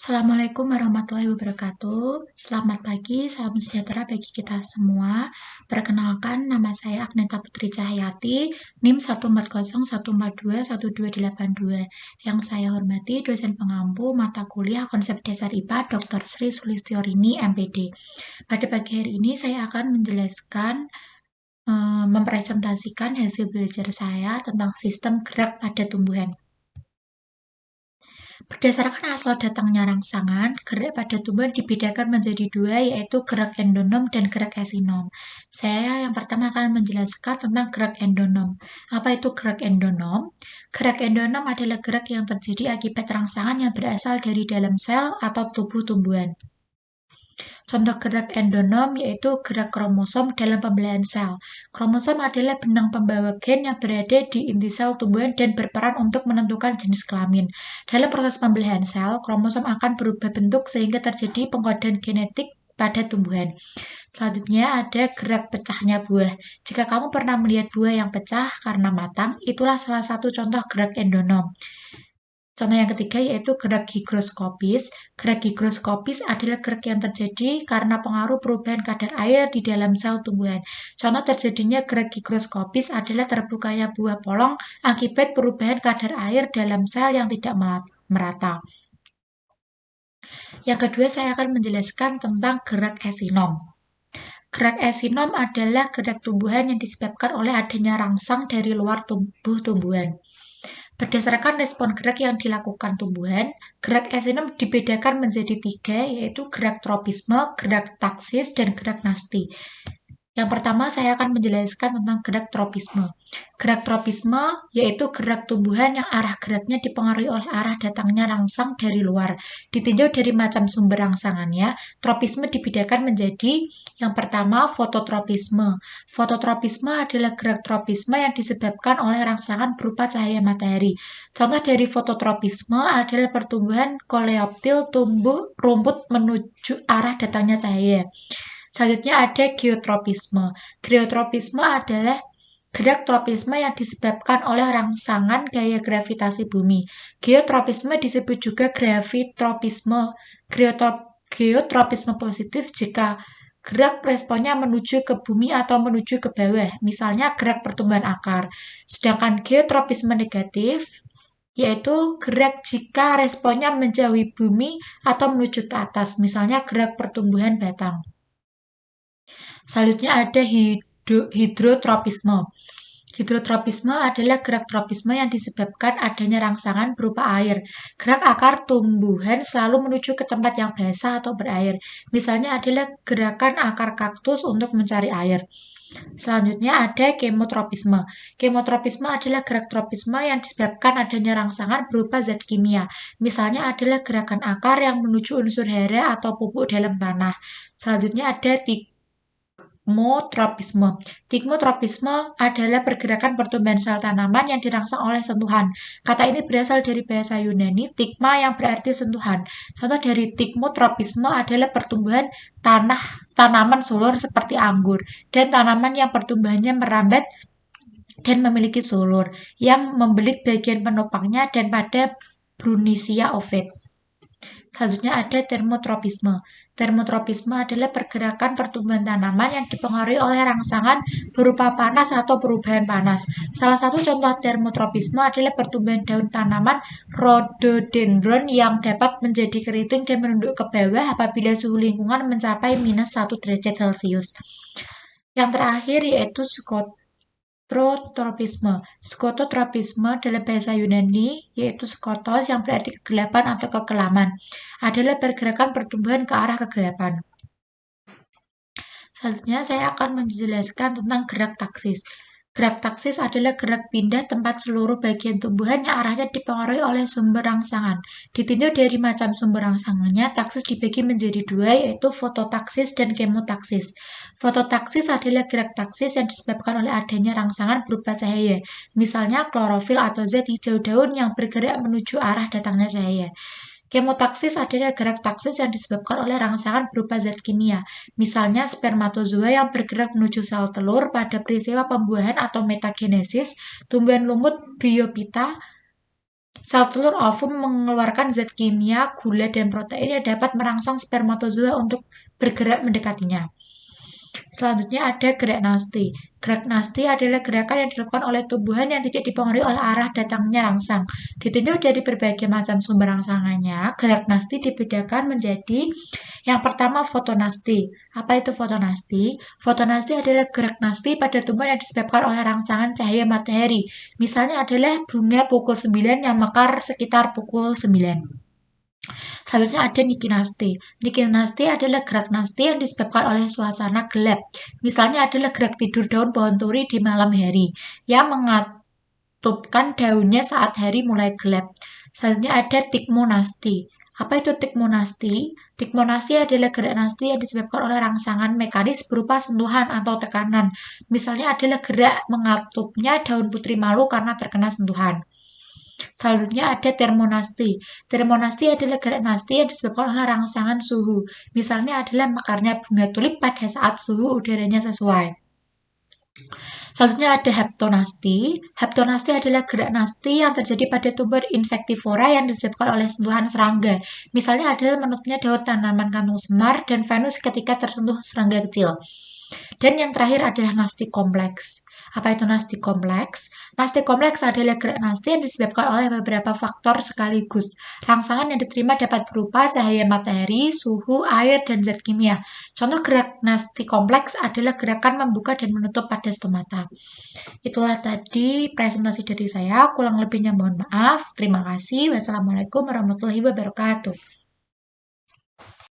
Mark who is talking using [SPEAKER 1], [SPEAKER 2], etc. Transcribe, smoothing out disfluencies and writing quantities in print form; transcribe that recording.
[SPEAKER 1] Assalamualaikum warahmatullahi wabarakatuh. Selamat pagi, salam sejahtera bagi kita semua. Perkenalkan, nama saya Agneta Putri Cahyati, NIM 14014212282. Yang saya hormati dosen pengampu mata kuliah konsep dasar IPA Dr. Sri Sulistiorini MPD. Pada pagi hari ini saya akan menjelaskan mempresentasikan hasil belajar saya tentang sistem gerak pada tumbuhan. Berdasarkan asal datangnya rangsangan, gerak pada tumbuhan dibedakan menjadi dua, yaitu gerak endonom dan gerak esinom. Saya yang pertama akan menjelaskan tentang gerak endonom. Apa itu gerak endonom? Gerak endonom adalah gerak yang terjadi akibat rangsangan yang berasal dari dalam sel atau tubuh tumbuhan. Contoh gerak endonom yaitu gerak kromosom dalam pembelahan sel. Kromosom adalah benang pembawa gen yang berada di inti sel tumbuhan dan berperan untuk menentukan jenis kelamin. Dalam proses pembelahan sel, kromosom akan berubah bentuk sehingga terjadi pengkodean genetik pada tumbuhan. Selanjutnya ada gerak pecahnya buah. Jika kamu pernah melihat buah yang pecah karena matang, itulah salah satu contoh gerak endonom. Contoh yang ketiga yaitu gerak higroskopis. Gerak higroskopis adalah gerak yang terjadi karena pengaruh perubahan kadar air di dalam sel tumbuhan. Contoh terjadinya gerak higroskopis adalah terbukanya buah polong akibat perubahan kadar air dalam sel yang tidak merata. Yang kedua, saya akan menjelaskan tentang gerak esinom. Gerak esinom adalah gerak tumbuhan yang disebabkan oleh adanya rangsang dari luar tubuh tumbuhan. Berdasarkan respon gerak yang dilakukan tumbuhan, gerak esinom dibedakan menjadi tiga, yaitu gerak tropisme, gerak taksis, dan gerak nasti. Yang pertama, saya akan menjelaskan tentang gerak tropisme. Gerak tropisme yaitu gerak tumbuhan yang arah geraknya dipengaruhi oleh arah datangnya rangsang dari luar. Ditinjau dari macam sumber rangsangannya, tropisme dibedakan menjadi yang pertama, fototropisme. Fototropisme adalah gerak tropisme yang disebabkan oleh rangsangan berupa cahaya matahari. Contoh dari fototropisme adalah pertumbuhan koleoptil tumbuh rumput menuju arah datangnya cahaya. Selanjutnya ada geotropisme. Geotropisme adalah gerak tropisme yang disebabkan oleh rangsangan gaya gravitasi bumi. Geotropisme disebut juga gravitropisme. Geotropisme positif jika gerak responnya menuju ke bumi atau menuju ke bawah, misalnya gerak pertumbuhan akar. Sedangkan geotropisme negatif yaitu gerak jika responnya menjauhi bumi atau menuju ke atas, misalnya gerak pertumbuhan batang. Selanjutnya ada hidrotropisme. Hidrotropisme adalah gerak tropisme yang disebabkan adanya rangsangan berupa air. Gerak akar tumbuhan selalu menuju ke tempat yang basah atau berair. Misalnya adalah gerakan akar kaktus untuk mencari air. Selanjutnya ada kemotropisme. Kemotropisme adalah gerak tropisme yang disebabkan adanya rangsangan berupa zat kimia. Misalnya adalah gerakan akar yang menuju unsur hara atau pupuk dalam tanah. Selanjutnya ada Tigmotropisme. Tigmotropisme adalah pergerakan pertumbuhan sel tanaman yang dirangsang oleh sentuhan. Kata ini berasal dari bahasa Yunani, tigma yang berarti sentuhan. Contoh dari tigmotropisme adalah pertumbuhan tanaman sulur seperti anggur dan tanaman yang pertumbuhannya merambat dan memiliki sulur yang membelit bagian penopangnya dan pada Brunisia ovate. Selanjutnya ada termotropisme. Termotropisme adalah pergerakan pertumbuhan tanaman yang dipengaruhi oleh rangsangan berupa panas atau perubahan panas. Salah satu contoh termotropisme adalah pertumbuhan daun tanaman rhododendron yang dapat menjadi keriting dan menunduk ke bawah apabila suhu lingkungan mencapai -1 derajat Celcius. Yang terakhir yaitu skototropisme. Skototropisme dalam bahasa Yunani yaitu skotos yang berarti kegelapan atau kekelaman. Adalah pergerakan pertumbuhan ke arah kegelapan. Selanjutnya saya akan menjelaskan tentang gerak taksis. Gerak taksis adalah gerak pindah tempat seluruh bagian tumbuhan yang arahnya dipengaruhi oleh sumber rangsangan. Ditinjau dari macam sumber rangsangannya, taksis dibagi menjadi dua, yaitu fototaksis dan kemotaksis. Fototaksis adalah gerak taksis yang disebabkan oleh adanya rangsangan berupa cahaya, misalnya klorofil atau zat hijau daun yang bergerak menuju arah datangnya cahaya. Kemotaksis adalah gerak taksis yang disebabkan oleh rangsangan berupa zat kimia, misalnya spermatozoa yang bergerak menuju sel telur pada peristiwa pembuahan atau metagenesis, tumbuhan lumut Bryophyta Sel telur ovum mengeluarkan zat kimia, gula, dan protein yang dapat merangsang spermatozoa untuk bergerak mendekatinya. Selanjutnya ada gerak nasti. Gerak nasti adalah gerakan yang dilakukan oleh tumbuhan yang tidak dipengaruhi oleh arah datangnya rangsang. Ditinjau dari berbagai macam sumber rangsangannya, gerak nasti dibedakan menjadi yang pertama fotonasti. Apa itu fotonasti? Fotonasti adalah gerak nasti pada tumbuhan yang disebabkan oleh rangsangan cahaya matahari. Misalnya adalah bunga pukul 9 yang mekar sekitar pukul 9. Selanjutnya ada Nikinasti. Nikinasti adalah gerak nasti yang disebabkan oleh suasana gelap. Misalnya adalah gerak tidur daun pohon turi di malam hari yang mengatupkan daunnya saat hari mulai gelap. Selanjutnya ada Tikmonasti. Apa itu Tikmonasti? Tikmonasti adalah gerak nasti yang disebabkan oleh rangsangan mekanis berupa sentuhan atau tekanan. Misalnya adalah gerak mengatupnya daun putri malu karena terkena sentuhan. Selanjutnya ada termonasti. Termonasti adalah gerak nasti yang disebabkan oleh rangsangan suhu. Misalnya adalah mekarnya bunga tulip pada saat suhu udaranya sesuai. Selanjutnya ada heptonasti. Heptonasti adalah gerak nasti yang terjadi pada tumbuhan insektivora yang disebabkan oleh sentuhan serangga. Misalnya adalah menutupnya daun tanaman kantung semar dan Venus ketika tersentuh serangga kecil. Dan yang terakhir adalah nasti kompleks. Apa itu nasti kompleks? Nasti kompleks adalah gerak nasti yang disebabkan oleh beberapa faktor sekaligus. Rangsangan yang diterima dapat berupa cahaya matahari, suhu, air, dan zat kimia. Contoh gerak nasti kompleks adalah gerakan membuka dan menutup pada stomata. Itulah tadi presentasi dari saya. Kurang lebihnya mohon maaf. Terima kasih. Wassalamualaikum warahmatullahi wabarakatuh.